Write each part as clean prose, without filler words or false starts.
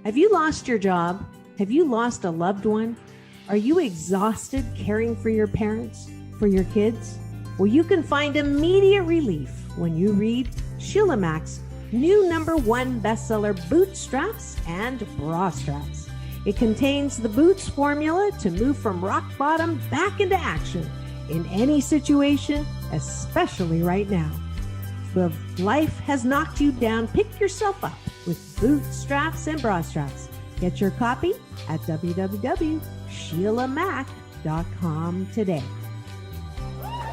Have you lost your job? Have you lost a loved one? Are you exhausted caring for your parents, for your kids? Well, you can find immediate relief when you read Sheila Mack's new #1 bestseller, Bootstraps and Bra Straps. It contains the Boots formula to move from rock bottom back into action in any situation, especially right now. If life has knocked you down, pick yourself up with Bootstraps and Bra Straps. Get your copy at www.SheilaMack.com today.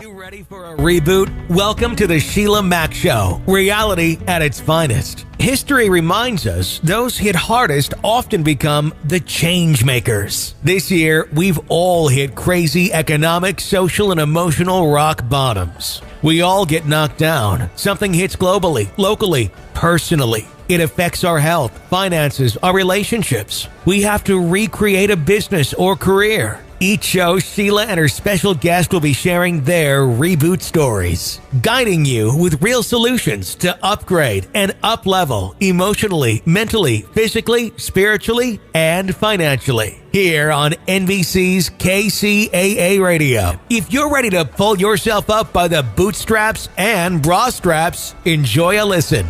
You ready for a reboot? Welcome to the Sheila Mack Show, reality at its finest. History reminds us those hit hardest often become the change makers. This year, we've all hit crazy economic, social, and emotional rock bottoms. We all get knocked down. Something hits globally, locally, personally. It affects our health, finances, our relationships. We have to recreate a business or career. Each show, Sheila and her special guest will be sharing their reboot stories, guiding you with real solutions to upgrade and up-level emotionally, mentally, physically, spiritually, and financially. Here on NBC's KCAA Radio. If you're ready to pull yourself up by the bootstraps and bra straps, enjoy a listen.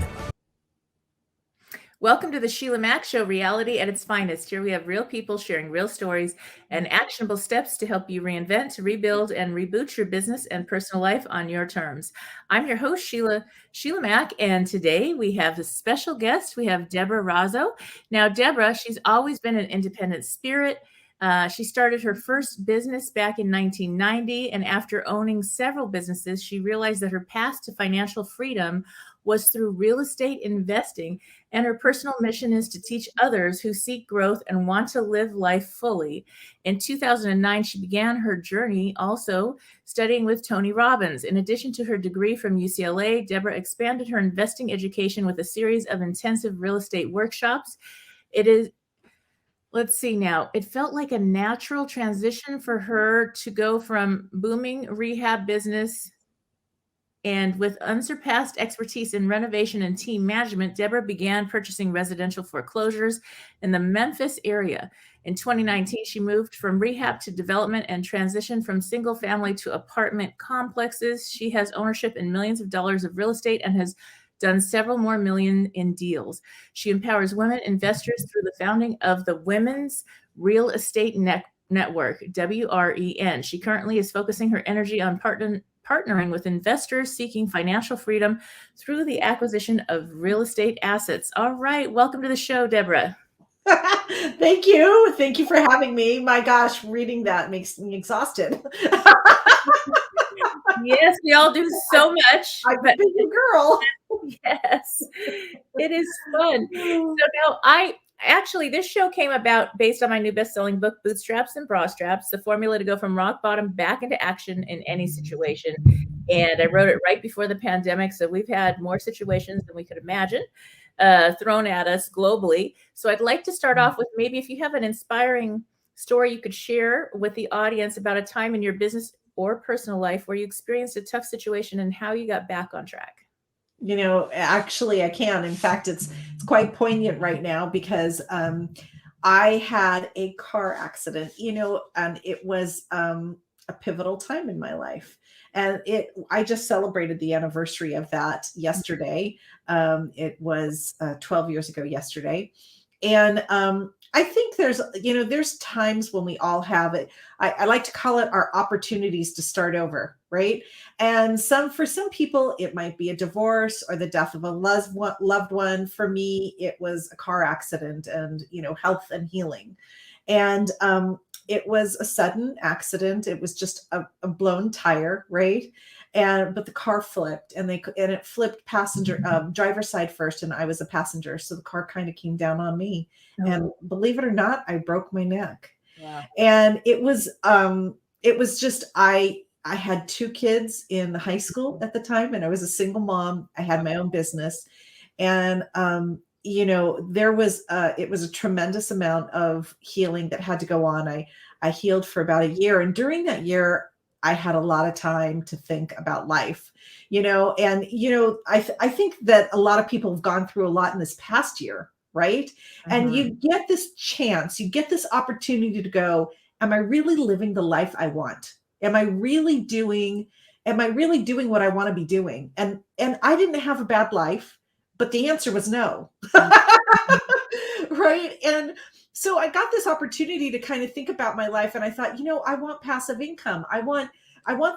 Welcome to the Sheila Mack Show, reality at its finest. Here we have real people sharing real stories and actionable steps to help you reinvent, rebuild, and reboot your business and personal life on your terms. I'm your host, Sheila Mack, and today we have a special guest. We have Deborah Razzo. Now, Deborah, she's always been an independent spirit. She started her first business back in 1990, and after owning several businesses, she realized that her path to financial freedom was through real estate investing, and her personal mission is to teach others who seek growth and want to live life fully. In 2009, she began her journey also studying with Tony Robbins. In addition to her degree from UCLA, Deborah expanded her investing education with a series of intensive real estate workshops. Let's see now. It felt like a natural transition for her to go from booming rehab business. And with unsurpassed expertise in renovation and team management, Deborah began purchasing residential foreclosures in the Memphis area. In 2019, she moved from rehab to development and transitioned from single family to apartment complexes. She has ownership in millions of dollars of real estate and has done several more million in deals. She empowers women investors through the founding of the Women's Real Estate Network, WREN. She currently is focusing her energy on partnering with investors seeking financial freedom through the acquisition of real estate assets. All right. Welcome to the show, Deborah. Thank you. Thank you for having me. My gosh, reading that makes me exhausted. Yes, we all do so much. I'm a busy girl. Yes, it is fun. So now this show came about based on my new best-selling book, Bootstraps and Bra Straps, the formula to go from rock bottom back into action in any situation. And I wrote it right before the pandemic. So we've had more situations than we could imagine thrown at us globally. So I'd like to start off with maybe if you have an inspiring story you could share with the audience about a time in your business or personal life where you experienced a tough situation and how you got back on track. You know, actually I can. In fact, it's quite poignant right now because I had a car accident, and it was a pivotal time in my life. And I just celebrated the anniversary of that yesterday. It was 12 years ago yesterday. And I think there's times when we all have it. I like to call it our opportunities to start over, right? And for some people, it might be a divorce or the death of a loved one. For me, it was a car accident and, health and healing. And it was a sudden accident. It was just a blown tire, right? But the car flipped and it flipped driver's side first, and I was a passenger. So the car kind of came down on me. Oh. And believe it or not, I broke my neck. Wow. And it was just, I had 2 kids in high school at the time, and I was a single mom. I had my own business, and it was a tremendous amount of healing that had to go on. I healed for about a year, and during that year, I had a lot of time to think about life, I think that a lot of people have gone through a lot in this past year, right? And you get this chance, you get this opportunity to go, am I really living the life I want? Am I really doing what I want to be doing? And I didn't have a bad life, but the answer was no. Right? And so I got this opportunity to kind of think about my life, and I thought, I want passive income. I want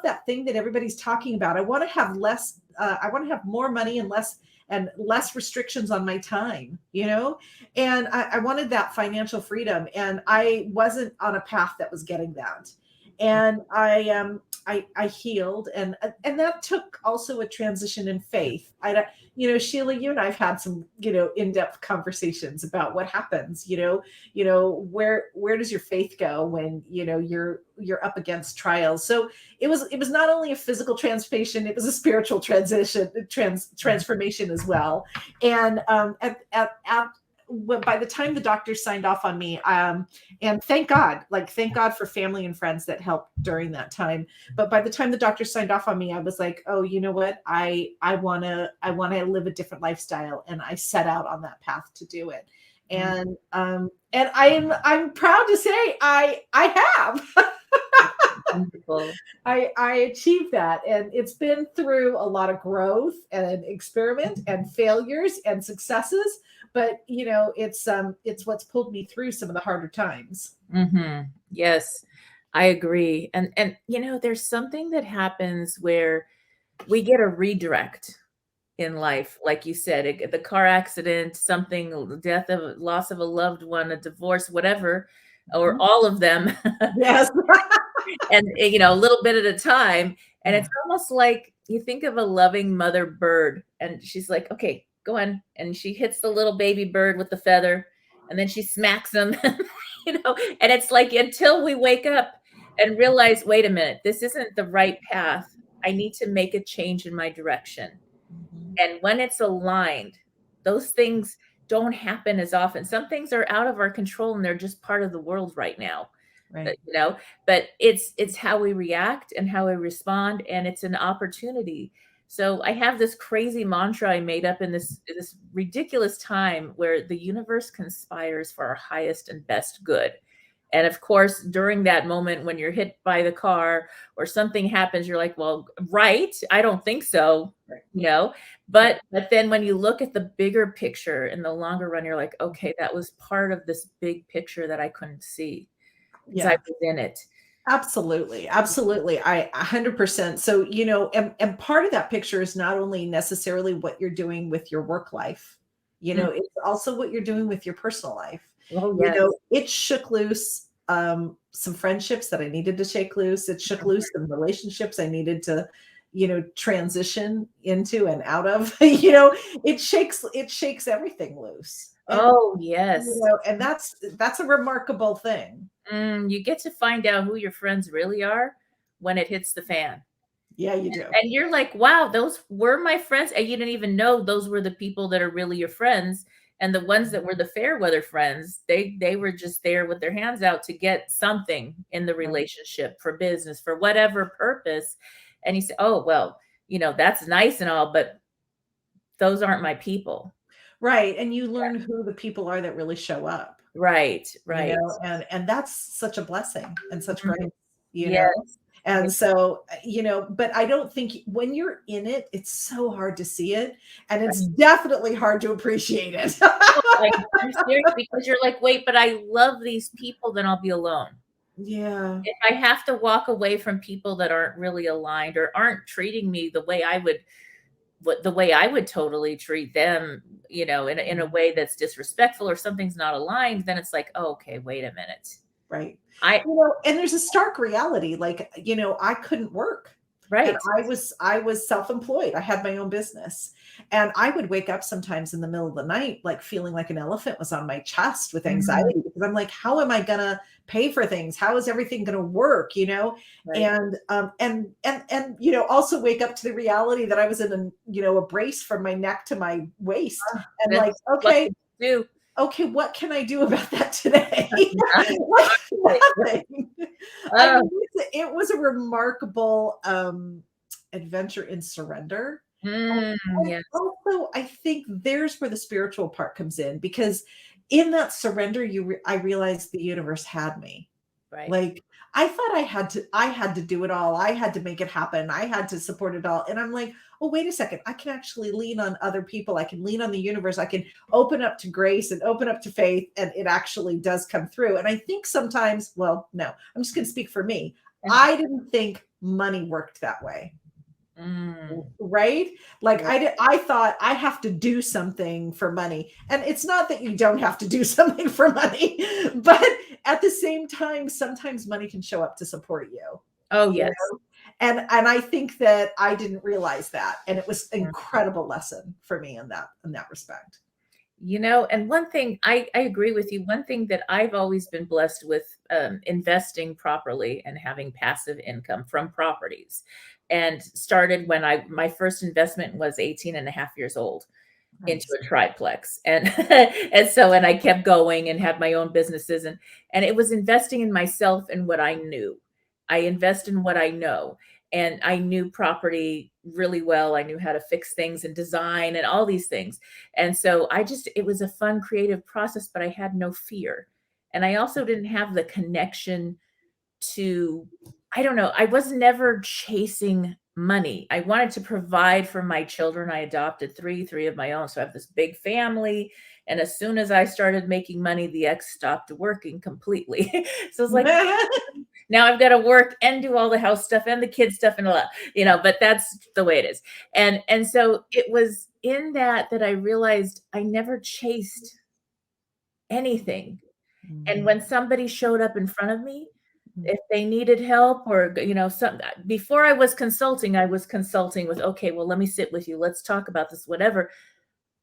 that thing that everybody's talking about. I want to have less I want to have more money and less restrictions on my time, and I wanted that financial freedom, and I wasn't on a path that was getting that. And I healed, and that took also a transition in faith. Sheila, you and I've had some, in-depth conversations about what happens, where does your faith go when, you're up against trials. So it was not only a physical transformation, it was a spiritual transformation as well. And by the time the doctor signed off on me, and thank God for family and friends that helped during that time. But by the time the doctor signed off on me, I was like, oh, you know what? I want to live a different lifestyle. And I set out on that path to do it. And I'm proud to say I have. Wonderful. I achieved that, and it's been through a lot of growth and experiment and failures and successes, but it's what's pulled me through some of the harder times. Yes, I agree. And there's something that happens where we get a redirect in life, like you said, the car accident, something, loss of a loved one, a divorce, whatever, or all of them. Yes. And a little bit at a time. And it's almost like you think of a loving mother bird, and she's like, okay, go on. And she hits the little baby bird with the feather, and then she smacks him, and it's like, until we wake up and realize, wait a minute, this isn't the right path. I need to make a change in my direction. And when it's aligned, those things don't happen as often. Some things are out of our control, and they're just part of the world right now. Right. But it's how we react and how we respond, and it's an opportunity. So I have this crazy mantra I made up in this ridiculous time where the universe conspires for our highest and best good. And of course, during that moment when you're hit by the car or something happens, you're like, well, right, I don't think so, But then when you look at the bigger picture in the longer run, you're like, okay, that was part of this big picture that I couldn't see. I was in it. Absolutely. Absolutely. I 100%. So, and part of that picture is not only necessarily what you're doing with your work life, it's also what you're doing with your personal life. Oh, yes. It shook loose some friendships that I needed to shake loose. It shook loose some relationships I needed to, transition into and out of. It shakes everything loose. And, yes. And that's a remarkable thing. You get to find out who your friends really are when it hits the fan. Yeah, you do. And you're like, wow, those were my friends. And you didn't even know those were the people that are really your friends. And the ones that were the fair weather friends, they were just there with their hands out to get something in the relationship, for business, for whatever purpose. And you say, oh, well, that's nice and all, but those aren't my people. Right. And you learn who the people are that really show up. Right. And that's such a blessing and such grace, Yes. And so, but I don't think when you're in it, it's so hard to see it. And it's definitely hard to appreciate it. I'm serious, because you're like, wait, but I love these people, then I'll be alone. Yeah. If I have to walk away from people that aren't really aligned or aren't treating me the way I would totally treat them, in a way that's disrespectful or something's not aligned, then it's like, oh, okay, wait a minute. Right. And there's a stark reality, like, I couldn't work. Right. And I was self-employed. I had my own business, and I would wake up sometimes in the middle of the night, like feeling like an elephant was on my chest with anxiety, because I'm like, how am I going to pay for things? How is everything going to work? Right. And also wake up to the reality that I was in a brace from my neck to my waist, and like, okay, what can I do about that today? It was a remarkable adventure in surrender. And Yes. also, I think there's where the spiritual part comes in, because in that surrender, I realized the universe had me. Right. Like, I thought I had to do it all. I had to make it happen. I had to support it all. And I'm like, oh, wait a second. I can actually lean on other people. I can lean on the universe. I can open up to grace and open up to faith, and it actually does come through. And I think sometimes, well, no, I'm just going to speak for me. I didn't think money worked that way. Right? Like, I thought I have to do something for money. And it's not that you don't have to do something for money, but at the same time, sometimes money can show up to support you. Oh, You yes. know? And I think that I didn't realize that. And it was an incredible lesson for me in that respect. And one thing I agree with you. One thing that I've always been blessed with, investing properly and having passive income from properties, and started when my first investment was 18 and a half years old into a triplex. And and I kept going and had my own businesses, and it was investing in myself and what I knew. I invest in what I know. And I knew property really well. I knew how to fix things and design and all these things. And so it was a fun, creative process, but I had no fear. And I also didn't have the connection to, I don't know, I was never chasing money. I wanted to provide for my children. I adopted three of my own. So I have this big family. And as soon as I started making money, the ex stopped working completely. So it's like, now I've got to work and do all the house stuff and the kids stuff and a lot, but that's the way it is. And so it was in that I realized I never chased anything. And when somebody showed up in front of me, if they needed help or, before I was consulting with, okay, well, let me sit with you. Let's talk about this, whatever.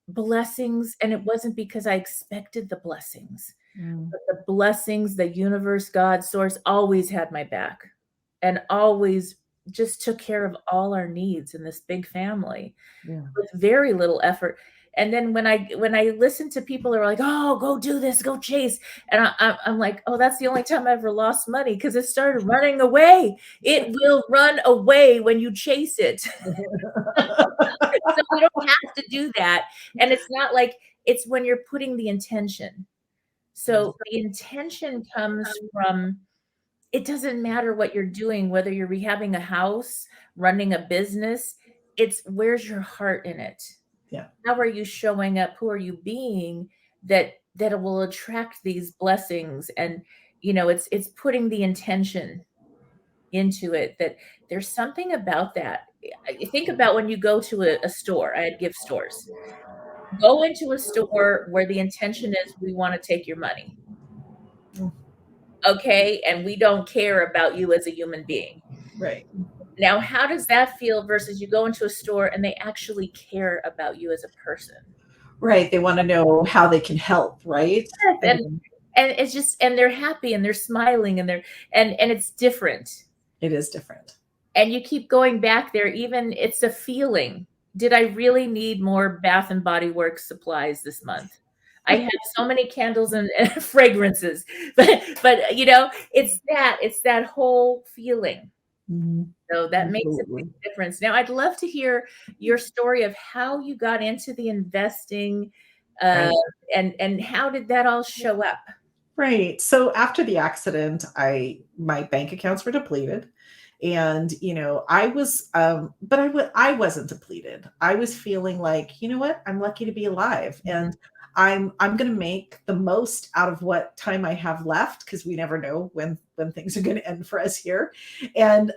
Blessings. And it wasn't because I expected the blessings. But the blessings, the universe, God, source always had my back and always just took care of all our needs in this big family with very little effort. And then when I listen to people that are like, oh, go do this, go chase. And I'm like, oh, that's the only time I ever lost money, because it started running away. It will run away when you chase it. So we don't have to do that. And it's not like, it's when you're putting the intention. So the intention comes from, it doesn't matter what you're doing, whether you're rehabbing a house, running a business, it's where's your heart in it? Yeah. How are you showing up? Who are you being that will attract these blessings? And, it's putting the intention into it, that there's something about that. Think about when you go to a store. I had gift stores. Go into a store where the intention is, we want to take your money. Okay. And we don't care about you as a human being. Right. Now, how does that feel versus you go into a store and they actually care about you as a person? Right. They want to know how they can help. Right. And it's just, and they're happy and they're smiling and and it's different. It is different. And you keep going back there. Even it's a feeling. Did I really need more Bath and Body Works supplies this month? I have so many candles and fragrances, but it's that whole feeling. So that makes a big difference. Now, I'd love to hear your story of how you got into the investing, and how did that all show up? Right. So after the accident, my bank accounts were depleted. And, I was, but I wasn't depleted. I was feeling like, you know what, I'm lucky to be alive, and I'm going to make the most out of what time I have left, because we never know when things are going to end for us here. And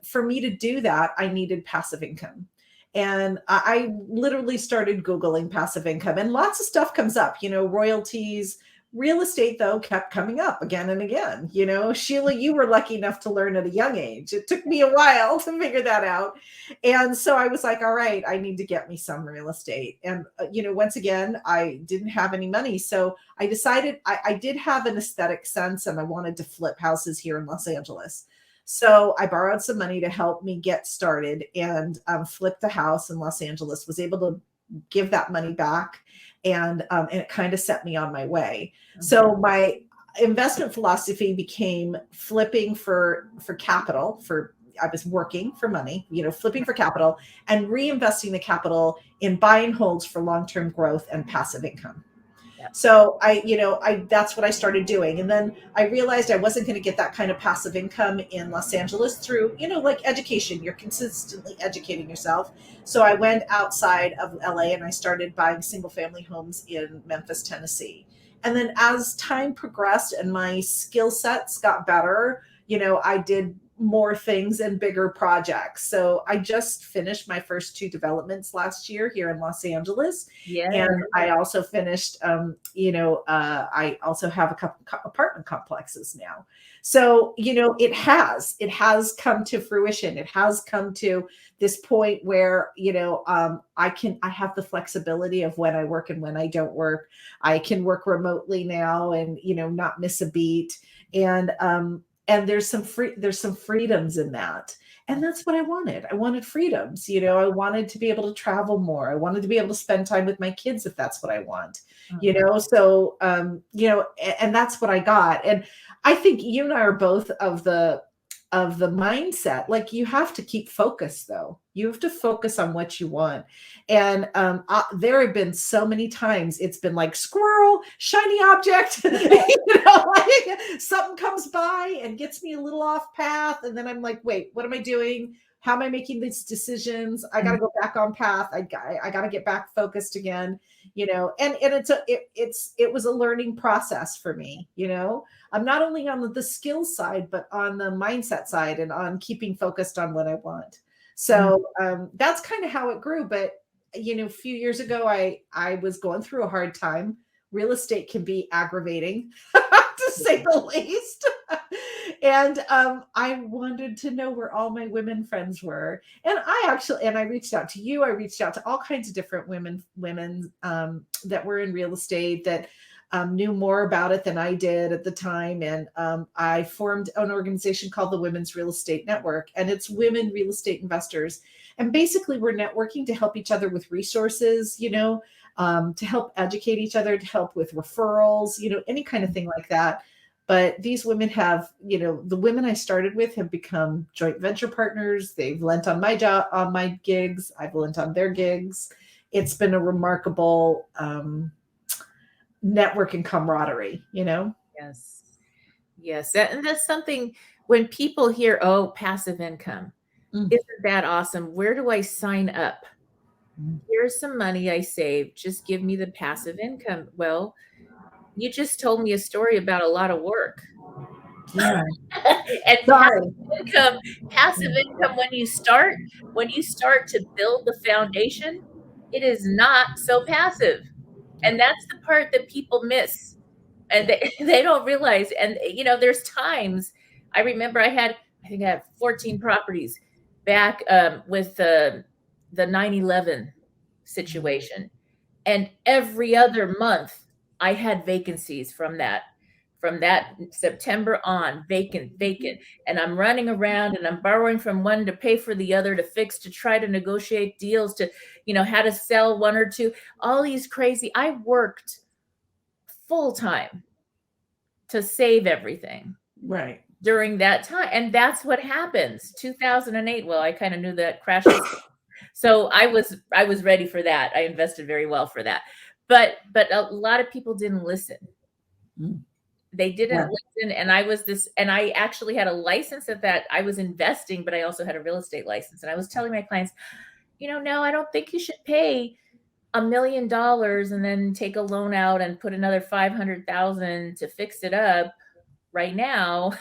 for me to do that, I needed passive income. And I literally started Googling passive income, and lots of stuff comes up, royalties. Real estate, though, kept coming up again and again. Sheila, you were lucky enough to learn at a young age. It took me a while to figure that out. And so I was like, all right, I need to get me some real estate. And, once again, I didn't have any money. So I decided I did have an aesthetic sense, and I wanted to flip houses here in Los Angeles. So I borrowed some money to help me get started, and flipped the house in Los Angeles, was able to give that money back. And it kind of set me on my way. Okay. So my investment philosophy became flipping for capital, for I was working for money, flipping for capital and reinvesting the capital in buy and holds for long-term growth and passive income. Yep. So that's what I started doing. And then I realized I wasn't going to get that kind of passive income in Los Angeles through, like education. You're consistently educating yourself. So I went outside of LA and I started buying single family homes in Memphis, Tennessee. And then as time progressed and my skill sets got better, I did more things and bigger projects. So I just finished my first 2 developments last year here in Los Angeles. Yeah. And I also finished, I also have a couple apartment complexes now. So, it has come to fruition. It has come to this point where, I have the flexibility of when I work and when I don't work. I can work remotely now and, not miss a beat. And there's some freedoms in that. And that's what I wanted. I wanted freedoms. I wanted to be able to travel more. I wanted to be able to spend time with my kids if that's what I want. So, and that's what I got. And I think you and I are both of the mindset. Like, you have to keep focused though. You have to focus on what you want. And there have been so many times it's been like squirrel, shiny object, like something comes by and gets me a little off path. And then I'm like, wait, what am I doing? How am I making these decisions? I got to go back on path. I got to get back focused again, and it was a learning process for me. I'm not only on the skills side, but on the mindset side and on keeping focused on what I want. So that's kind of how it grew. But, a few years ago, I was going through a hard time. Real estate can be aggravating, to say the least. And I wanted to know where all my women friends were. And I reached out to you. I reached out to all kinds of different women that were in real estate that knew more about it than I did at the time. And I formed an organization called the Women's Real Estate Network, and it's women real estate investors. And basically we're networking to help each other with resources, to help educate each other, to help with referrals, any kind of thing like that. But these women have, the women I started with have become joint venture partners. They've lent on my gigs. I've lent on their gigs. It's been a remarkable network and camaraderie, Yes. And that's something when people hear, oh, passive income, isn't that awesome? Where do I sign up? Here's some money I saved. Just give me the passive income. Well, you just told me a story about a lot of work. Yeah. And passive income, when you start to build the foundation, it is not so passive. And that's the part that people miss and they don't realize. And, there's times I remember I think I had 14 properties back with the 9/11 situation. And every other month I had vacancies from that September on, vacant. And I'm running around and I'm borrowing from one to pay for the other to try to negotiate deals to, how to sell one or two, all these crazy. I worked full time to save everything. Right. During that time. And that's what happens. 2008. Well, I kind of knew that crash. So I was ready for that. I invested very well for that. But a lot of people didn't listen. They didn't listen. And I actually had a license at that. I was investing, but I also had a real estate license. And I was telling my clients, no, I don't think you should pay $1 million and then take a loan out and put another 500,000 to fix it up right now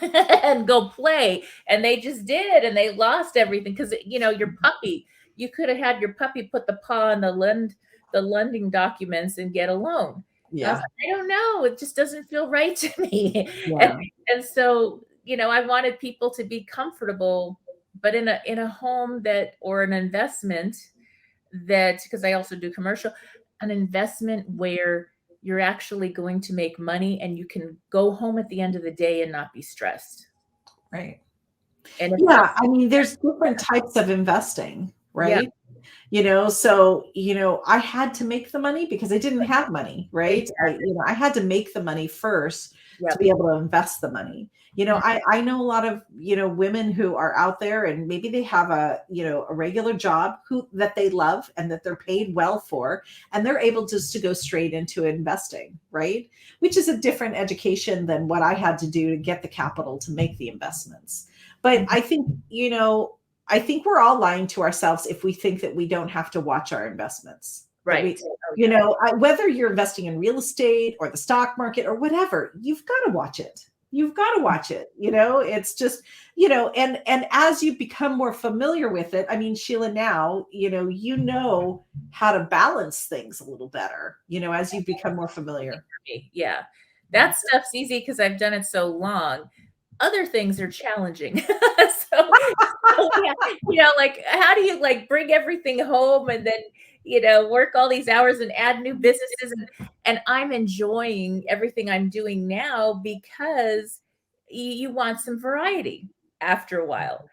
and go play. And they just did. And they lost everything. Cause your puppy, you could have had your puppy put the paw on the lending documents and get a loan. Yeah. I don't know. It just doesn't feel right to me. Yeah. And so, I wanted people to be comfortable, but in a home or an investment because I also do commercial, an investment where you're actually going to make money and you can go home at the end of the day and not be stressed. Right. And there's different types of investing, right? Yeah. So, I had to make the money because I didn't have money, right? I had to make the money first Yep. to be able to invest the money. I know a lot of, women who are out there and maybe they have a, a regular job that they love and that they're paid well for, and they're able just to go straight into investing, right? Which is a different education than what I had to do to get the capital to make the investments. But I think, I think we're all lying to ourselves if we think that we don't have to watch our investments. Right. Whether you're investing in real estate or the stock market or whatever, you've got to watch it. You've got to watch it. It's just, and as you become more familiar with it, I mean, Sheila, now, you know how to balance things a little better, as you become more familiar. Yeah. That stuff's easy because I've done it so long. Other things are challenging. so yeah, like how do you like bring everything home and then work all these hours and add new businesses, and I'm enjoying everything I'm doing now because you want some variety after a while.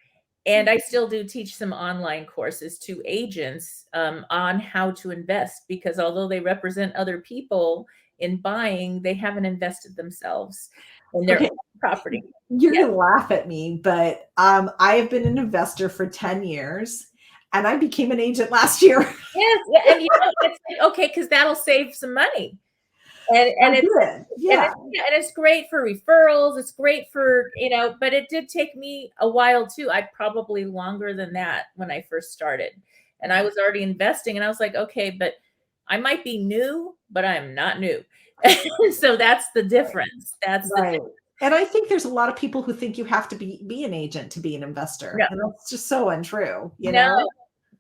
And I still do teach some online courses to agents on how to invest, because although they represent other people in buying, they haven't invested themselves in their own property. You're going to laugh at me, but I have been an investor for 10 years and I became an agent last year. Yes. And it's like, okay, because that'll save some money. And it's great for referrals. It's great for, but it did take me a while too. I probably longer than that when I first started, and I was already investing and I was like, okay, but I might be new, but I'm not new. So that's the difference. That's right. The difference. And I think there's a lot of people who think you have to be an agent to be an investor. No. And that's just so untrue. No.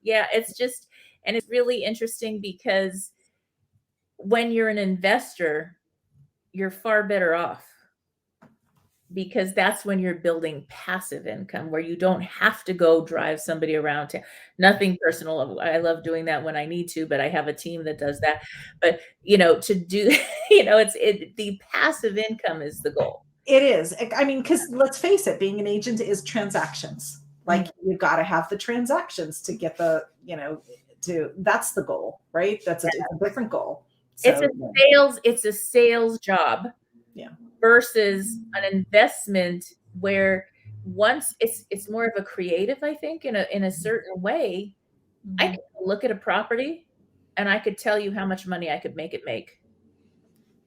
Yeah, it's just, and it's really interesting because when you're an investor, you're far better off, because that's when you're building passive income where you don't have to go drive somebody around to nothing personal. I love doing that when I need to, but I have a team that does that. But, to do, the passive income is the goal. It is. I mean, because let's face it, being an agent is transactions. Like you've got to have the transactions to get the, that's the goal, right? It's a different goal. So, it's a sales job. Yeah. Versus an investment where once it's more of a creative, I think, in a certain way. Mm-hmm. I could look at a property and I could tell you how much money I could make it make.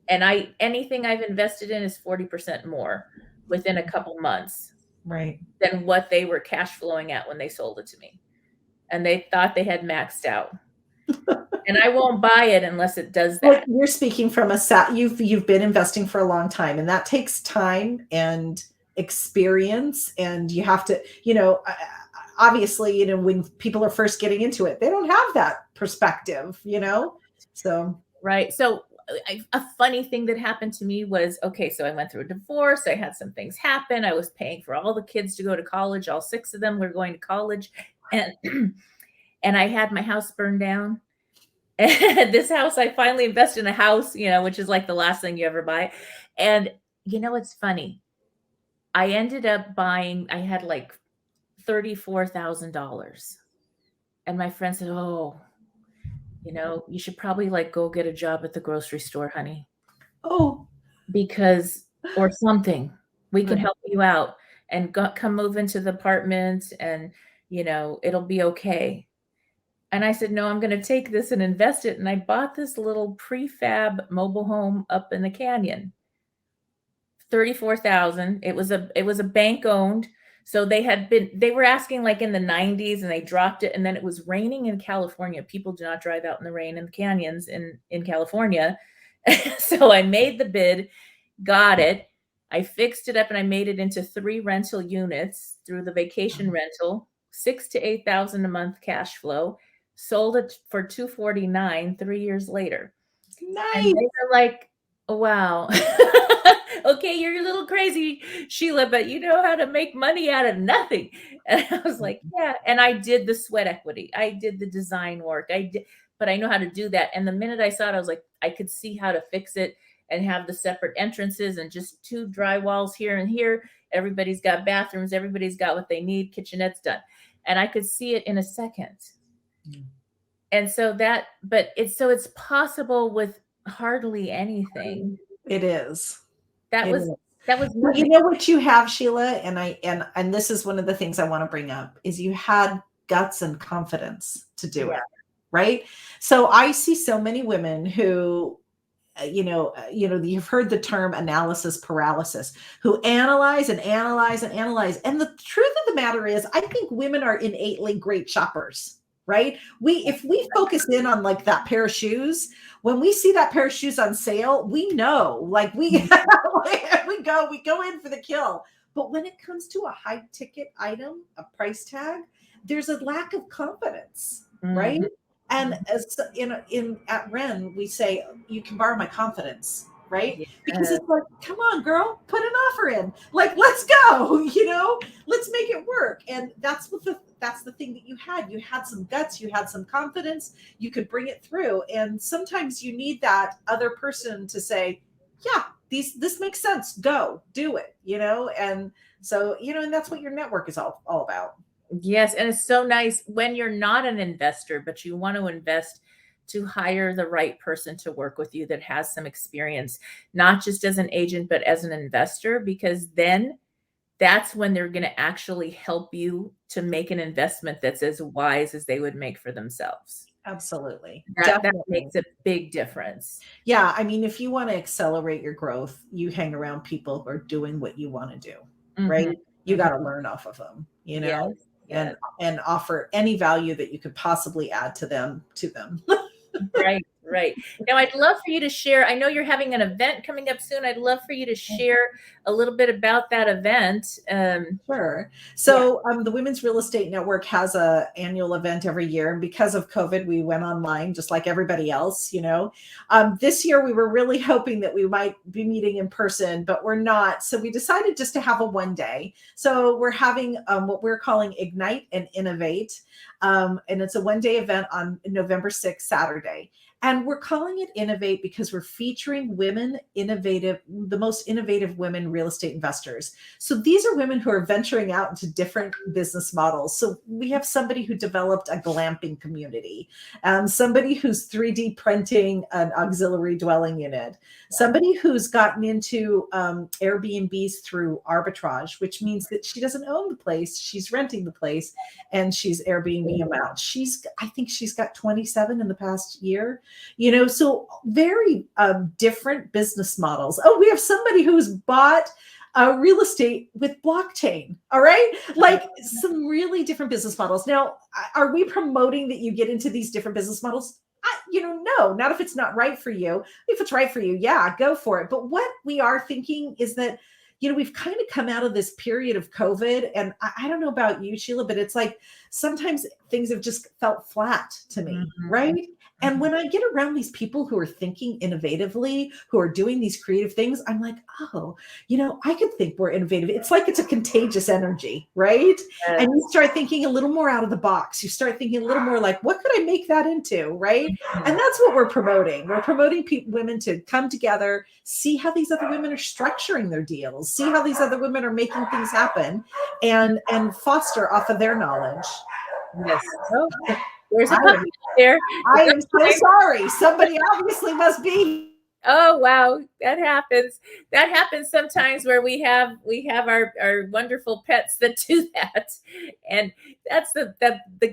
And anything I've invested in is 40% more within a couple months, right, than what they were cash flowing at when they sold it to me. And they thought they had maxed out. And I won't buy it unless it does that. Well, you're speaking from you've been investing for a long time, and that takes time and experience. And you have to, obviously, when people are first getting into it, they don't have that perspective, so. Right. So a funny thing that happened to me was, so I went through a divorce. I had some things happen. I was paying for all the kids to go to college. All 6 of them were going to college. And I had my house burned down. And this house, I finally invested in a house, which is like the last thing you ever buy. And it's funny. I ended up buying, I had like $34,000. And my friend said, oh, you should probably like go get a job at the grocery store, honey. Oh, or something. We can help you out and come move into the apartment and, it'll be okay. And I said, no, I'm going to take this and invest it. And I bought this little prefab mobile home up in the canyon. $34,000. It was a bank owned. So they were asking like in the 90s and they dropped it. And then it was raining in California. People do not drive out in the rain in the canyons in California. So I made the bid, got it. I fixed it up and I made it into 3 rental units through the vacation rental, $6,000 to $8,000 a month cash flow. Sold it for $249 3 years later. Nice. And they were like, oh, wow. Okay, you're a little crazy, Sheila, but you know how to make money out of nothing. And I was like, yeah. And I did the sweat equity. I did the design work. But I know how to do that. And the minute I saw it, I was like, I could see how to fix it and have the separate entrances and just 2 dry walls here and here. Everybody's got bathrooms. Everybody's got what they need. Kitchenette's done. And I could see it in a second. And so it's possible with hardly anything. It is. That It was is. that was Well, you nothing. know what you have, Sheila, and this is one of the things I want to bring up is you had guts and confidence to do Yeah. it, right? So I see so many women who you've heard the term analysis paralysis, who analyze and analyze and analyze. And the truth of the matter is, I think women are innately great shoppers, right? If we focus in on like that pair of shoes, when we see that pair of shoes on sale, we know, like we we go in for the kill. But when it comes to a high ticket item, a price tag, there's a lack of confidence, right? Mhm. And as in at Ren, we say you can borrow my confidence, right? Because Yes. it's like, come on, girl, put an offer in. Like, let's go, let's make it work. And that's the thing that you had. You had some guts, you had some confidence, you could bring it through. And sometimes you need that other person to say, yeah, this makes sense. Go do it, And so, and that's what your network is all about. Yes, and it's so nice when you're not an investor, but you want to invest to hire the right person to work with you that has some experience, not just as an agent, but as an investor, because then that's when they're going to actually help you to make an investment that's as wise as they would make for themselves. Absolutely. That Definitely. makes a big difference. Yeah, I mean, if you want to accelerate your growth, you hang around people who are doing what you want to do, right? Mhm, You mhm. got to learn off of them, Yes, and yes. offer any value that you could possibly add to them. Right, right. Now, I'd love for you to share. I know you're having an event coming up soon. I'd love for you to share a little bit about that event. Sure. Yeah. So the Women's Real Estate Network has a annual event every year, and because of COVID, we went online just like everybody else. This year we were really hoping that we might be meeting in person, but we're not. So we decided just to have a one day. So we're having what we're calling Ignite and Innovate, and it's a one day event on November 6th, Saturday. And we're calling it Innovate because we're featuring the most innovative women real estate investors. So these are women who are venturing out into different business models. So we have somebody who developed a glamping community, somebody who's 3D printing an auxiliary dwelling unit, somebody who's gotten into Airbnbs through arbitrage, which means that she doesn't own the place, she's renting the place, and she's Airbnb them out. I think she's got 27 in the past year. So very different business models. Oh, we have somebody who's bought real estate with blockchain. All right. Like some really different business models. Now, are we promoting that you get into these different business models? No, not if it's not right for you. If it's right for you, yeah, go for it. But what we are thinking is that, we've kind of come out of this period of COVID. And I don't know about you, Sheila, but it's like sometimes things have just felt flat to me, Mhm, right? And mhm. when I get around these people who are thinking innovatively, who are doing these creative things, I'm like, oh, I could think more innovative. It's like it's a contagious energy, right? Yes. And you start thinking a little more out of the box. You start thinking a little more like, what could I make that into, right? And that's what we're promoting. We're promoting women to come together, see how these other women are structuring their deals, see how these other women are making things happen, and foster off of their knowledge. Yes. Oh, there's a I puppy am, out there. I It's am so okay. sorry. Somebody obviously must be. Oh wow, that happens. That happens sometimes where we have our wonderful pets that do that, and that's the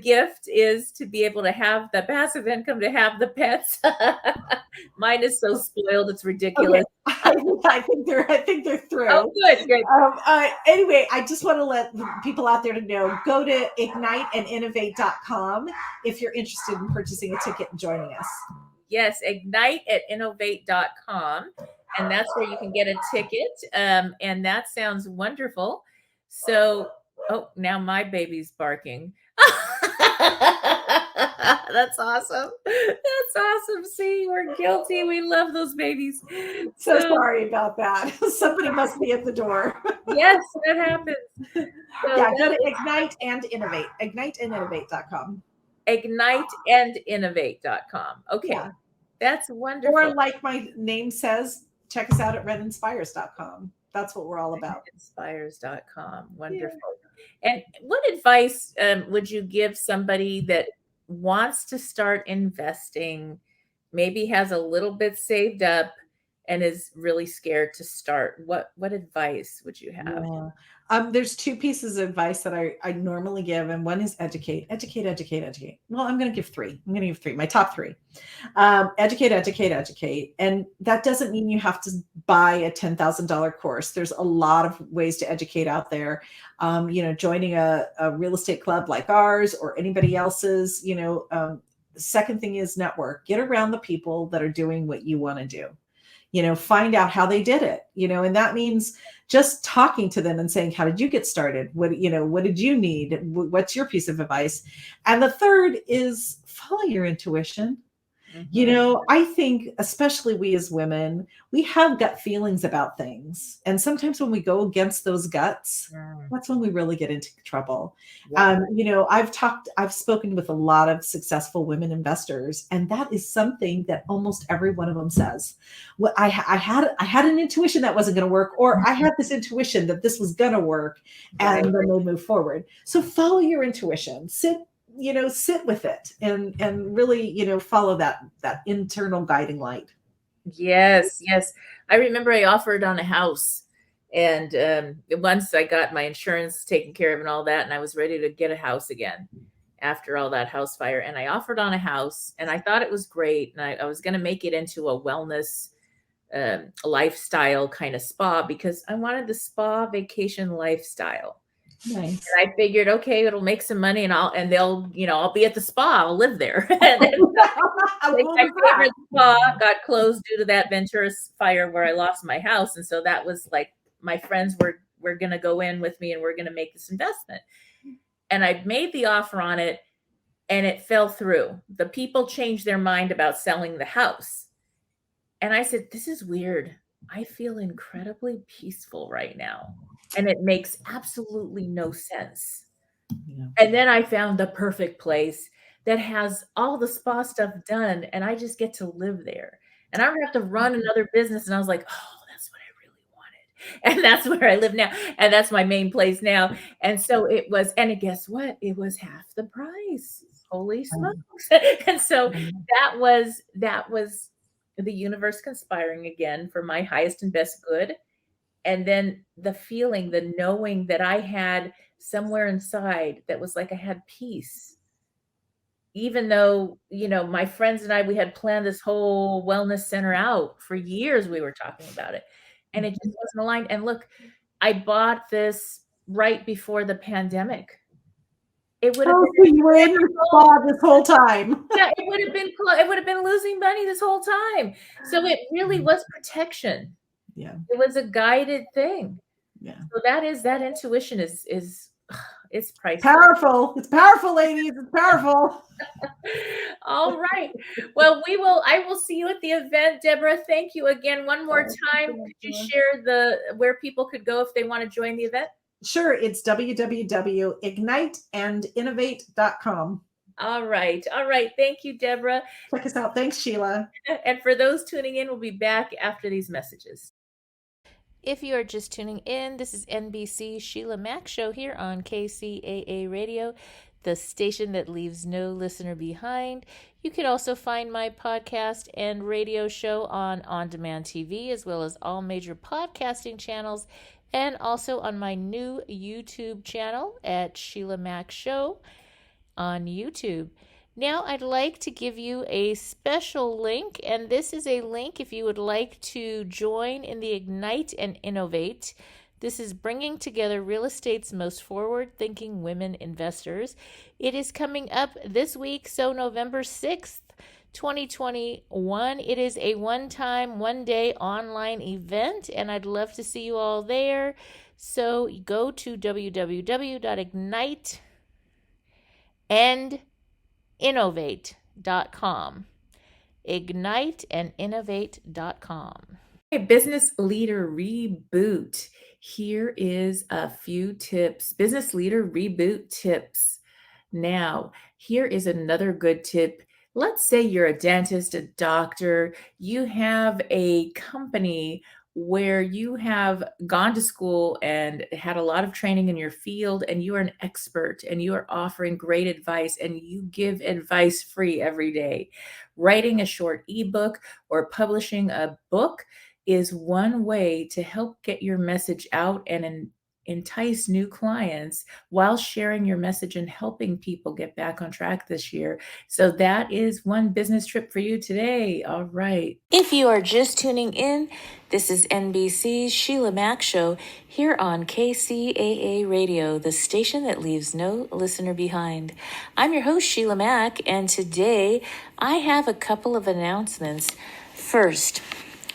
gift is to be able to have the passive income to have the pets. Mine is so spoiled, it's Okay, ridiculous. I think they're Oh, through. good, good. Anyway, I just want to let the people out there to know, go to igniteandinnovate.com if you're interested in purchasing a ticket and joining us. Yes, ignite@innovate.com. And that's where you can get a ticket. And that sounds wonderful. So, oh, now my baby's barking. That's awesome. That's awesome. See, we're guilty. We love those babies. So So, sorry about that. Somebody must be at the door. yes, that happens. So Yeah, go that to is Ignite and Innovate, igniteandinnovate.com. igniteandinnovate.com. Okay. Yeah. That's Or wonderful. like my name says, check us out at redinspires.com. That's what we're all about. Inspires.com. Yeah. Wonderful. And what advice would you give somebody that wants to start investing, maybe has a little bit saved up, and is really scared to start, what advice would you have? Yeah. There's two pieces of advice that I normally give, and one is educate, educate, educate, educate. Well, I'm going to give three. I'm going to give three, my top three. Educate, educate, educate. And that doesn't mean you have to buy a $10,000 course. There's a lot of ways to educate out there. Joining a real estate club like ours or anybody else's, the second thing is network. Get around the people that are doing what you want to do. Find out how they did it, and that means just talking to them and saying, how did you get started? What did you need? What's your piece of advice? And the third is follow your intuition. I think especially we as women, we have gut feelings about things. And sometimes when we go against those guts, that's when we really get into trouble. Yeah. I've spoken with a lot of successful women investors, and that is something that almost every one of them says. Well, I had an intuition that wasn't going to work, or I had this intuition that this was going to work, and then they move forward. So follow your intuition. Sit with it and really, follow that internal guiding light. Yes. I remember I offered on a house, and once I got my insurance taken care of and all that, and I was ready to get a house again after all that house fire. And I offered on a house, and I thought it was great. And I was going to make it into a wellness lifestyle kind of spa, because I wanted the spa vacation lifestyle. Nice. And I figured, okay, it'll make some money, and I'll be at the spa. I'll live there. And then, my favorite spa got closed due to that Ventura fire where I lost my house. And so that was like, my friends were going to go in with me, and we're going to make this investment. And I made the offer on it, and it fell through. The people changed their mind about selling the house. And I said, this is weird. I feel incredibly peaceful right now. And it makes absolutely no sense. Yeah. And then I found the perfect place that has all the spa stuff done, and I just get to live there. And I don't have to run another business. And I was like, oh, that's what I really wanted. And that's where I live now. And that's my main place now. And so it was, and guess what? It was half the price. Holy smokes. And so that was the universe conspiring again for my highest and best good. And then the feeling, the knowing that I had somewhere inside that was like I had peace. Even though, my friends and I, we had planned this whole wellness center out for years. We were talking about it, and it just wasn't aligned. And look, I bought this right before the pandemic. It would have been, you were in your spa this whole time. Yeah, it would have been losing money this whole time. So it really was protection. Yeah. It was a guided thing. Yeah. So that intuition is it's priceless. Powerful. It's powerful, ladies. It's powerful. All right. Well, I will see you at the event, Deborah. Thank you again. One more time. Could you share where people could go if they want to join the event? Sure. It's www.igniteandinnovate.com. All right. Thank you, Deborah. Check us out. Thanks, Sheila. And for those tuning in, we'll be back after these messages. If you are just tuning in, this is NBC Sheila Mack Show here on KCAA Radio, the station that leaves no listener behind. You can also find my podcast and radio show on demand TV, as well as all major podcasting channels, and also on my new YouTube channel at Sheila Mack Show on YouTube. Now I'd like to give you a special link, and this is a link if you would like to join in the Ignite and Innovate. This is bringing together real estate's most forward-thinking women investors. It is coming up this week, so November 6th, 2021. It is a one-time, one-day online event, and I'd love to see you all there. So go to www.igniteandinnovate.com. Igniteandinnovate.com. Okay, business leader reboot. Here is a few tips. Business leader reboot tips. Now, here is another good tip. Let's say you're a dentist, a doctor, you have a company where you have gone to school and had a lot of training in your field, and you are an expert and you are offering great advice, and you give advice free every day. Writing a short ebook or publishing a book is one way to help get your message out and entice new clients while sharing your message and helping people get back on track this year. So that is one business trip for you today. All right. If you are just tuning in, this is NBC's Sheila Mack Show here on KCAA Radio, the station that leaves no listener behind. I'm your host, Sheila Mack, and today I have a couple of announcements. First,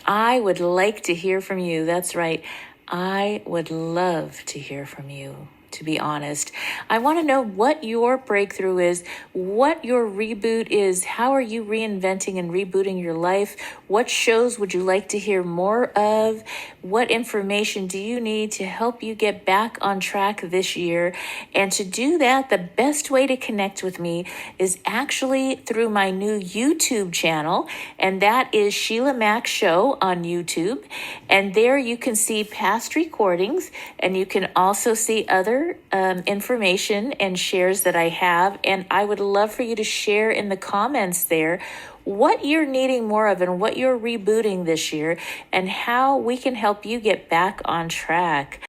I would like to hear from you. That's right. I would love to hear from you, to be honest. I want to know what your breakthrough is, what your reboot is. How are you reinventing and rebooting your life? What shows would you like to hear more of? What information do you need to help you get back on track this year? And to do that, the best way to connect with me is actually through my new YouTube channel, and that is Sheila Mack Show on YouTube. And there you can see past recordings, and you can also see other information and shares that I have. And I would love for you to share in the comments there what you're needing more of and what you're rebooting this year and how we can help you get back on track.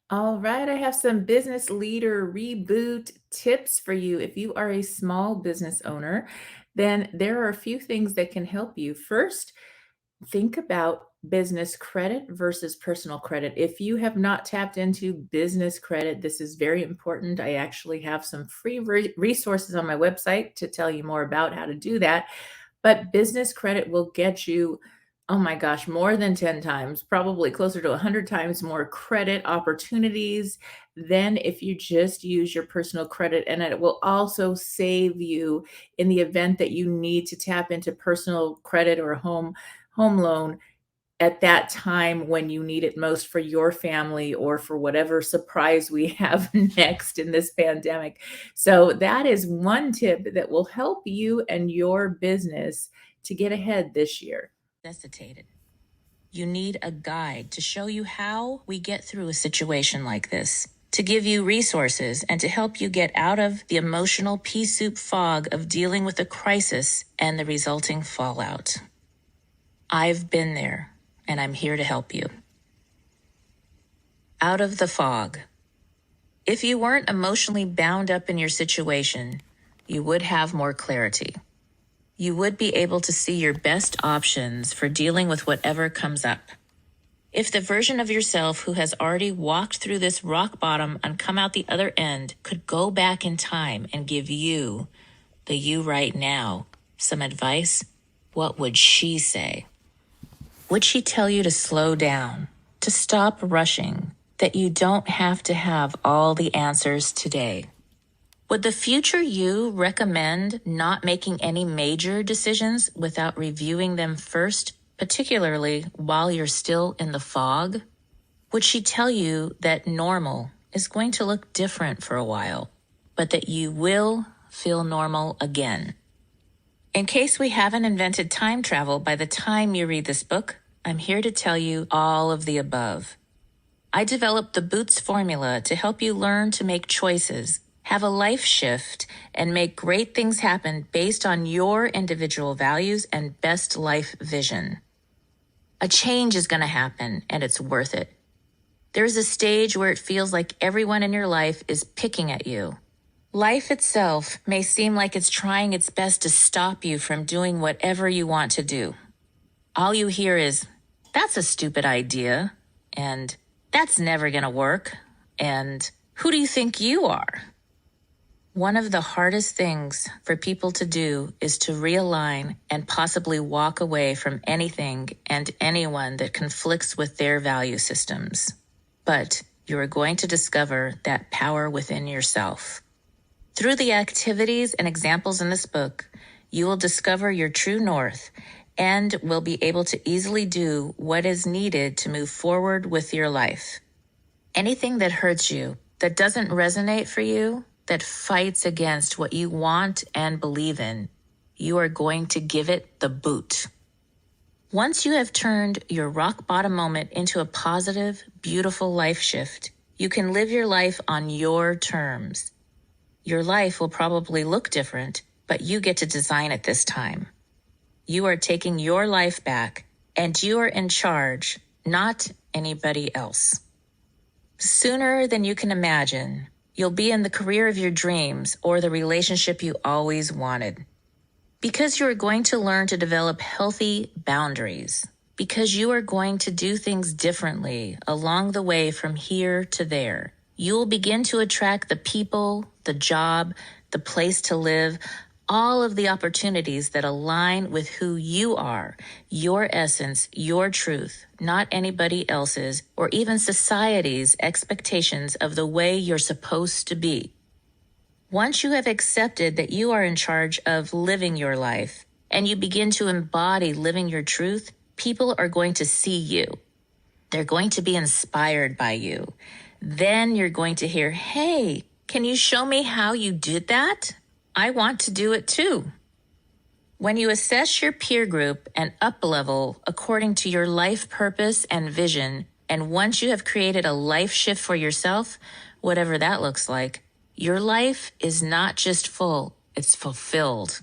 All right, I have some business leader reboot tips for you. If you are a small business owner, then there are a few things that can help you. First, think about business credit versus personal credit. If you have not tapped into business credit, this is very important. I actually have some free resources on my website to tell you more about how to do that. But business credit will get you, oh my gosh, more than 10 times, probably closer to 100 times more credit opportunities than if you just use your personal credit. And it will also save you in the event that you need to tap into personal credit or a home loan at that time when you need it most for your family or for whatever surprise we have next in this pandemic. So that is one tip that will help you and your business to get ahead this year. Necessitated. You need a guide to show you how we get through a situation like this, to give you resources and to help you get out of the emotional pea soup fog of dealing with a crisis and the resulting fallout. I've been there, and I'm here to help you. Out of the fog. If you weren't emotionally bound up in your situation, you would have more clarity. You would be able to see your best options for dealing with whatever comes up. If the version of yourself who has already walked through this rock bottom and come out the other end could go back in time and give you, the you right now, some advice, what would she say? Would she tell you to slow down, to stop rushing, that you don't have to have all the answers today? Would the future you recommend not making any major decisions without reviewing them first, particularly while you're still in the fog? Would she tell you that normal is going to look different for a while, but that you will feel normal again? In case we haven't invented time travel by the time you read this book, I'm here to tell you all of the above. I developed the Boots formula to help you learn to make choices, have a life shift, and make great things happen based on your individual values and best life vision. A change is going to happen, and it's worth it. There's a stage where it feels like everyone in your life is picking at you. Life itself may seem like it's trying its best to stop you from doing whatever you want to do. All you hear is, that's a stupid idea, and that's never going to work, and who do you think you are? One of the hardest things for people to do is to realign and possibly walk away from anything and anyone that conflicts with their value systems. But you are going to discover that power within yourself. Through the activities and examples in this book, you will discover your true north and will be able to easily do what is needed to move forward with your life. Anything that hurts you, that doesn't resonate for you, that fights against what you want and believe in, you are going to give it the boot. Once you have turned your rock bottom moment into a positive, beautiful life shift, you can live your life on your terms. Your life will probably look different, but you get to design it this time. You are taking your life back, and you are in charge, not anybody else. Sooner than you can imagine, you'll be in the career of your dreams or the relationship you always wanted. Because you are going to learn to develop healthy boundaries. Because you are going to do things differently along the way from here to there. You will begin to attract the people, the job, the place to live, all of the opportunities that align with who you are, your essence, your truth, not anybody else's or even society's expectations of the way you're supposed to be. Once you have accepted that you are in charge of living your life and you begin to embody living your truth, people are going to see you. They're going to be inspired by you. Then you're going to hear, hey, can you show me how you did that? I want to do it too. When you assess your peer group and up-level according to your life purpose and vision, and once you have created a life shift for yourself, whatever that looks like, your life is not just full, it's fulfilled.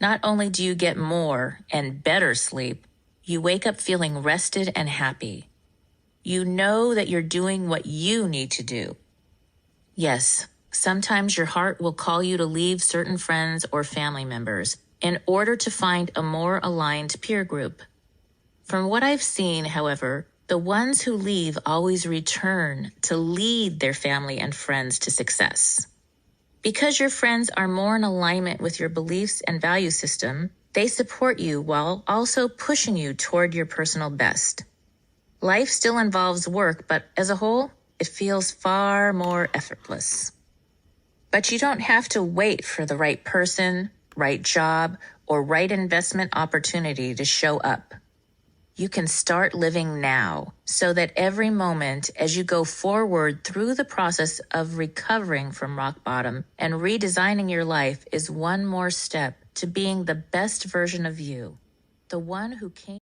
Not only do you get more and better sleep, you wake up feeling rested and happy. You know that you're doing what you need to do. Yes, sometimes your heart will call you to leave certain friends or family members in order to find a more aligned peer group. From what I've seen, however, the ones who leave always return to lead their family and friends to success. Because your friends are more in alignment with your beliefs and value system, they support you while also pushing you toward your personal best. Life still involves work, but as a whole, it feels far more effortless. But you don't have to wait for the right person, right job, or right investment opportunity to show up. You can start living now so that every moment as you go forward through the process of recovering from rock bottom and redesigning your life is one more step to being the best version of you, the one who came.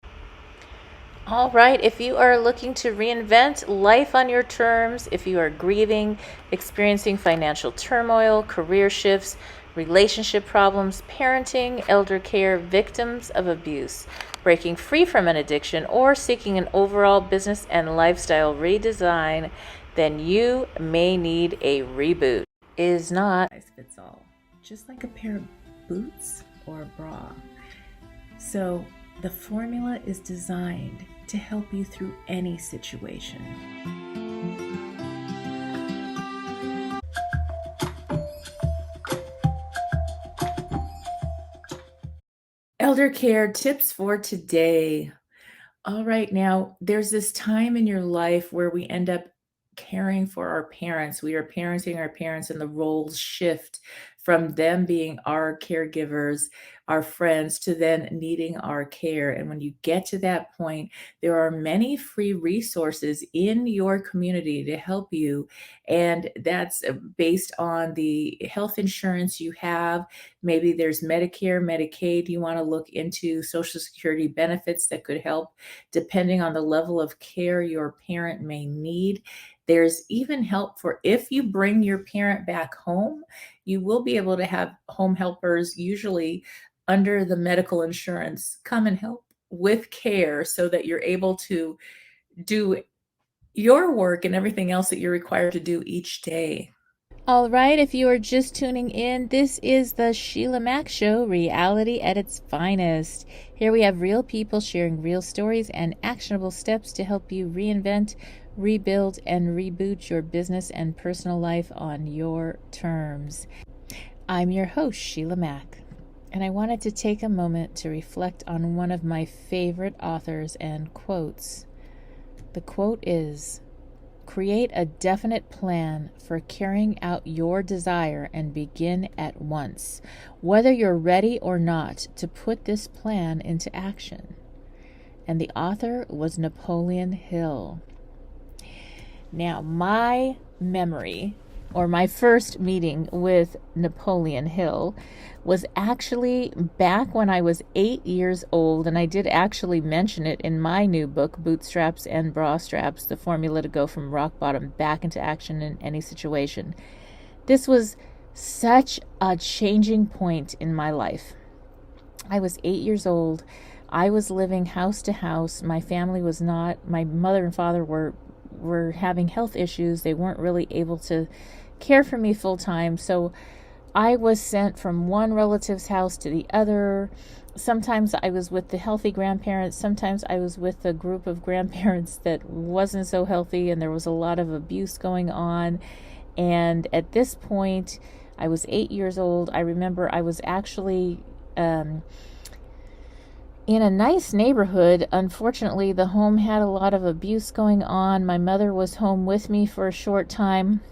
All right, if you are looking to reinvent life on your terms, if you are grieving, experiencing financial turmoil, career shifts, relationship problems, parenting, elder care, victims of abuse, breaking free from an addiction, or seeking an overall business and lifestyle redesign, then you may need a reboot. It is not size fits all, just like a pair of boots or a bra. So the formula is designed to help you through any situation. Elder care tips for today. All right, now there's this time in your life where we end up caring for our parents. We are parenting our parents, and the roles shift from them being our caregivers, our friends, to then needing our care. And when you get to that point, there are many free resources in your community to help you. And that's based on the health insurance you have. Maybe there's Medicare, Medicaid. You want to look into Social Security benefits that could help depending on the level of care your parent may need. There's even help for if you bring your parent back home, you will be able to have home helpers, usually under the medical insurance, come and help with care so that you're able to do your work and everything else that you're required to do each day. All right, if you are just tuning in, this is the Sheila Mack Show, reality at its finest. Here we have real people sharing real stories and actionable steps to help you reinvent, rebuild, and reboot your business and personal life on your terms. I'm your host, Sheila Mack, and I wanted to take a moment to reflect on one of my favorite authors and quotes. The quote is, "Create a definite plan for carrying out your desire and begin at once, whether you're ready or not to put this plan into action." And the author was Napoleon Hill. Now, my memory, or my first meeting with Napoleon Hill, was actually back when I was 8 years old, and I did actually mention it in my new book, Bootstraps and Bra Straps, the formula to go from rock bottom back into action in any situation. This was such a changing point in my life. I was 8 years old. I was living house to house. My family was not, my mother and father were having health issues. They weren't really able to care for me full time. So I was sent from one relative's house to the other. Sometimes I was with the healthy grandparents. Sometimes I was with a group of grandparents that wasn't so healthy, and there was a lot of abuse going on. And at this point, I was 8 years old. I remember I was actually in a nice neighborhood. Unfortunately, the home had a lot of abuse going on. My mother was home with me for a short time,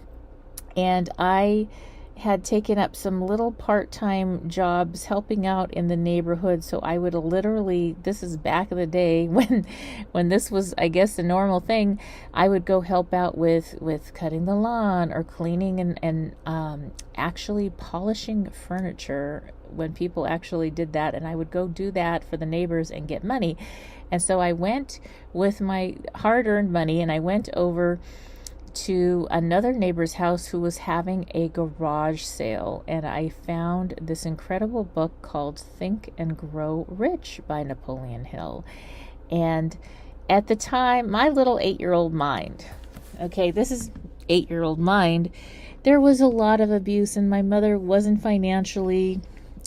and I had taken up some little part-time jobs helping out in the neighborhood. So I would literally, this is back in the day when this was, I guess, a normal thing, I would go help out with cutting the lawn or cleaning and actually polishing furniture when people actually did that. And I would go do that for the neighbors and get money. And so I went with my hard-earned money, and I went over to another neighbor's house who was having a garage sale, and I found this incredible book called Think and Grow Rich by Napoleon Hill. And at the time, my little 8-year-old mind, okay, this is 8-year-old mind, there was a lot of abuse, and my mother wasn't financially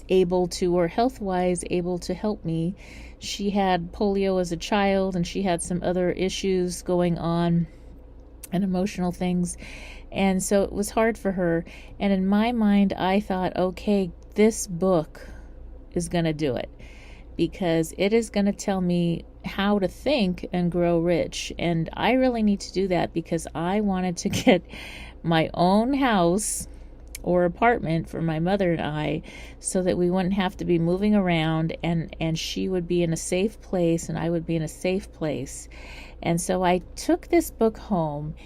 able to, or health-wise able to help me. She had polio as a child, and she had some other issues going on and emotional things. And so it was hard for her. And in my mind, I thought, okay, this book is going to do it, because it is going to tell me how to think and grow rich. And I really need to do that, because I wanted to get my own house or apartment for my mother and I, so that we wouldn't have to be moving around, and she would be in a safe place and I would be in a safe place. And so I took this book home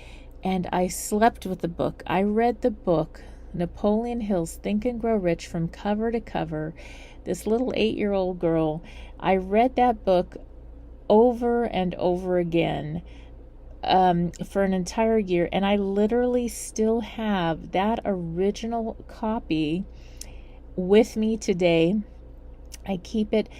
and I slept with the book. I read the book, Napoleon Hill's Think and Grow Rich, from cover to cover. This little 8-year-old girl, I read that book over and over again for an entire year. And I literally still have that original copy with me today. I keep it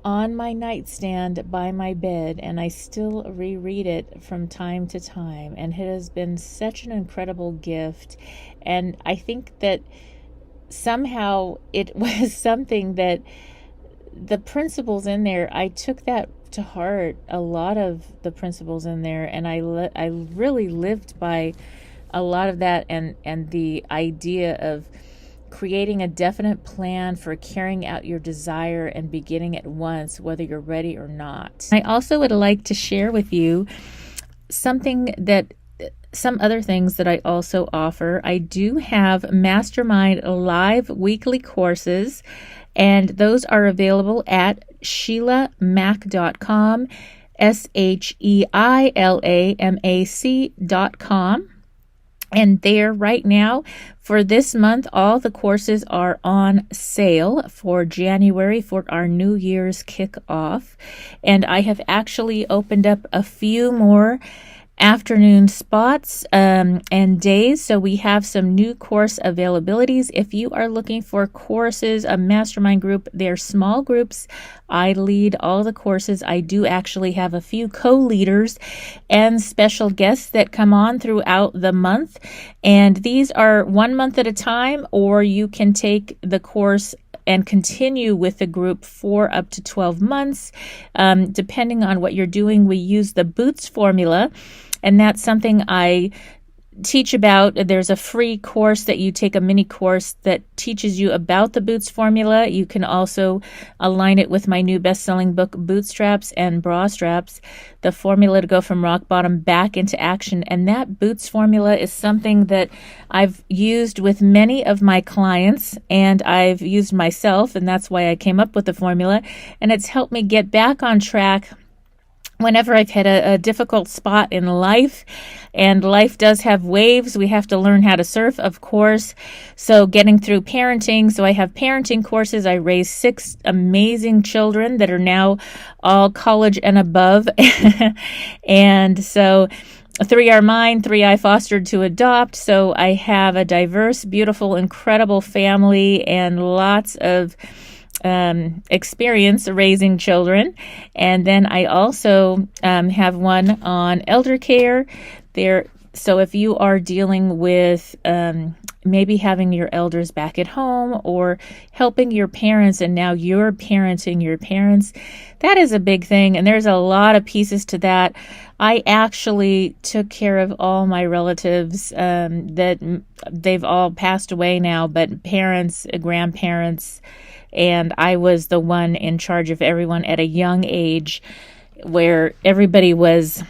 on my nightstand by my bed, and I still reread it from time to time, and it has been such an incredible gift. And I think that somehow it was something that the principles in there, I took that to heart, a lot of the principles in there, and I really lived by a lot of that, and the idea of creating a definite plan for carrying out your desire and beginning at once, whether you're ready or not. I also would like to share with you some other things that I also offer. I do have Mastermind live weekly courses, and those are available at SheilaMac.com, SheilaMac.com. And there right now, for this month, all the courses are on sale for January for our New Year's kickoff. And I have actually opened up a few more afternoon spots and days. So we have some new course availabilities. If you are looking for courses, a mastermind group, they're small groups. I lead all the courses. I do actually have a few co-leaders and special guests that come on throughout the month. And these are 1 month at a time, or you can take the course and continue with the group for up to 12 months. Depending on what you're doing, we use the Boots formula, and that's something I teach about. There's a free course that you take, a mini course that teaches you about the Boots formula. You can also align it with my new best-selling book, Bootstraps and Bra Straps, the formula to go from rock bottom back into action. And that Boots formula is something that I've used with many of my clients, and I've used myself, and that's why I came up with the formula. And it's helped me get back on track whenever I've hit a difficult spot in life. And life does have waves. We have to learn how to surf, of course. So getting through parenting. So I have parenting courses. I raised 6 amazing children that are now all college and above. And so 3 are mine, 3 I fostered to adopt. So I have a diverse, beautiful, incredible family, and lots of experience raising children. And then I also have one on elder care. So if you are dealing with maybe having your elders back at home or helping your parents and now you're parenting your parents, that is a big thing. And there's a lot of pieces to that. I actually took care of all my relatives that they've all passed away now, but parents, grandparents, and I was the one in charge of everyone at a young age where everybody was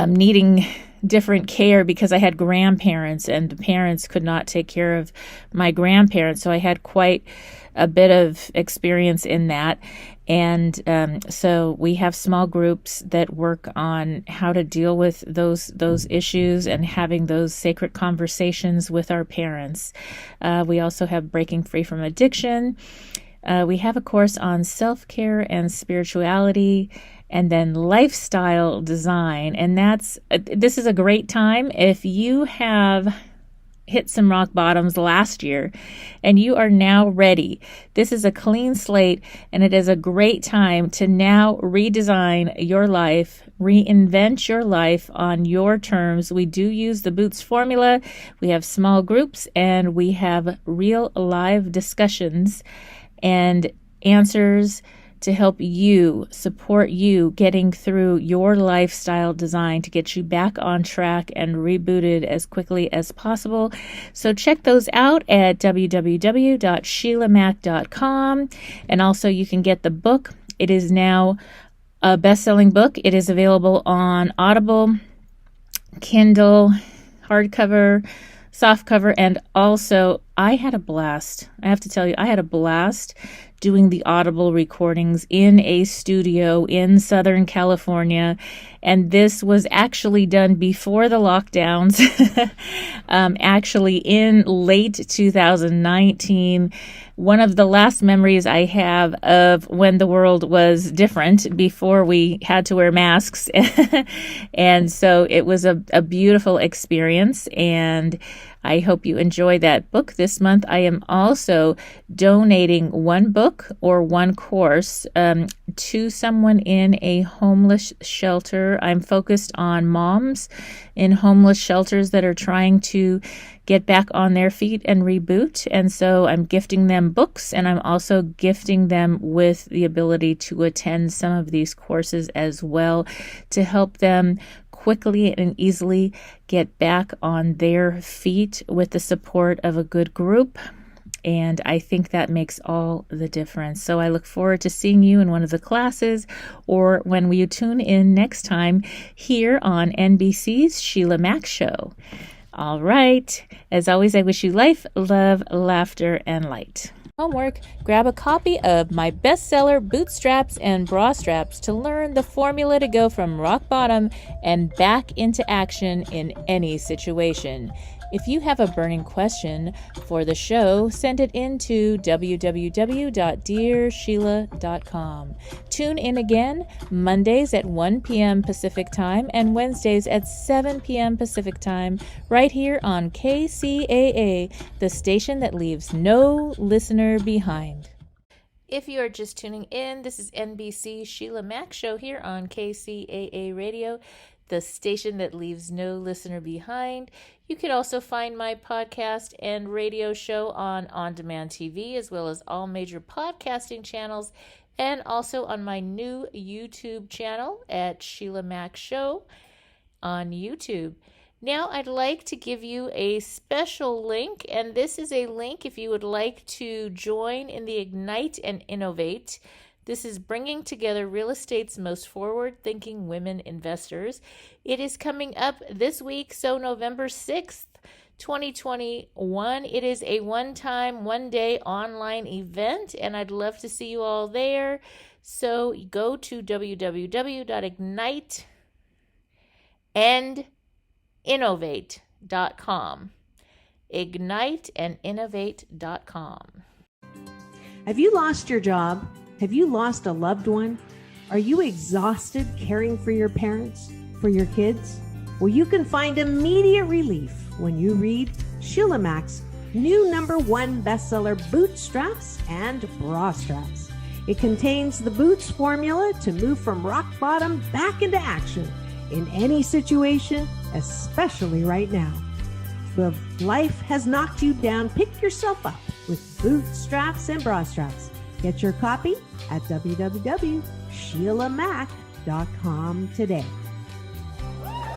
needing different care because I had grandparents and the parents could not take care of my grandparents. So I had quite a bit of experience in that. And so we have small groups that work on how to deal with those issues and having those sacred conversations with our parents. We also have Breaking Free from Addiction. We have a course on self-care and spirituality, and then lifestyle design. And this is a great time if you have hit some rock bottoms last year and you are now ready. This is a clean slate, and it is a great time to now redesign your life, reinvent your life on your terms. We do use the Boots formula. We have small groups and we have real live discussions and answers to help you, support you getting through your lifestyle design to get you back on track and rebooted as quickly as possible. So check those out at www.sheilamac.com. And also you can get the book. It is now a best-selling book. It is available on Audible, Kindle, hardcover, softcover, and also I had a blast. I have to tell you, I had a blast doing the Audible recordings in a studio in Southern California. And this was actually done before the lockdowns, actually in late 2019. One of the last memories I have of when the world was different before we had to wear masks. And so it was a beautiful experience, and I hope you enjoy that book. This month, I am also donating one book or one course to someone in a homeless shelter. I'm focused on moms in homeless shelters that are trying to get back on their feet and reboot. And so I'm gifting them books, and I'm also gifting them with the ability to attend some of these courses as well to help them quickly and easily get back on their feet with the support of a good group. And I think that makes all the difference. So I look forward to seeing you in one of the classes or when we tune in next time here on NBC's Sheila Mac Show. All right. As always, I wish you life, love, laughter, and light. Homework, grab a copy of my bestseller, Bootstraps and Bra Straps, to learn the formula to go from rock bottom and back into action in any situation. If you have a burning question for the show, send it into www.dearsheila.com. Tune in again Mondays at 1 p.m. Pacific Time and Wednesdays at 7 p.m. Pacific Time, right here on KCAA, the station that leaves no listener behind. If you are just tuning in, this is NBC Sheila Mac Show here on KCAA Radio, the station that leaves no listener behind. You can also find my podcast and radio show on On-Demand TV, as well as all major podcasting channels, and also on my new YouTube channel at Sheila Mac Show on YouTube. Now I'd like to give you a special link, and this is a link if you would like to join in the Ignite and Innovate. This is bringing together real estate's most forward-thinking women investors. It is coming up this week, so November 6th, 2021. It is a one-time, one-day online event, and I'd love to see you all there. So go to www.igniteandinnovate.com. Igniteandinnovate.com. Have you lost your job? Have you lost a loved one? Are you exhausted caring for your parents, for your kids? Well, you can find immediate relief when you read Sheila Mac's new #1 bestseller boot straps and bra straps. It contains the Boots formula to move from rock bottom back into action in any situation, especially right now. If life has knocked you down, pick yourself up with boot straps and bra straps. Get your copy at www.sheilamac.com today.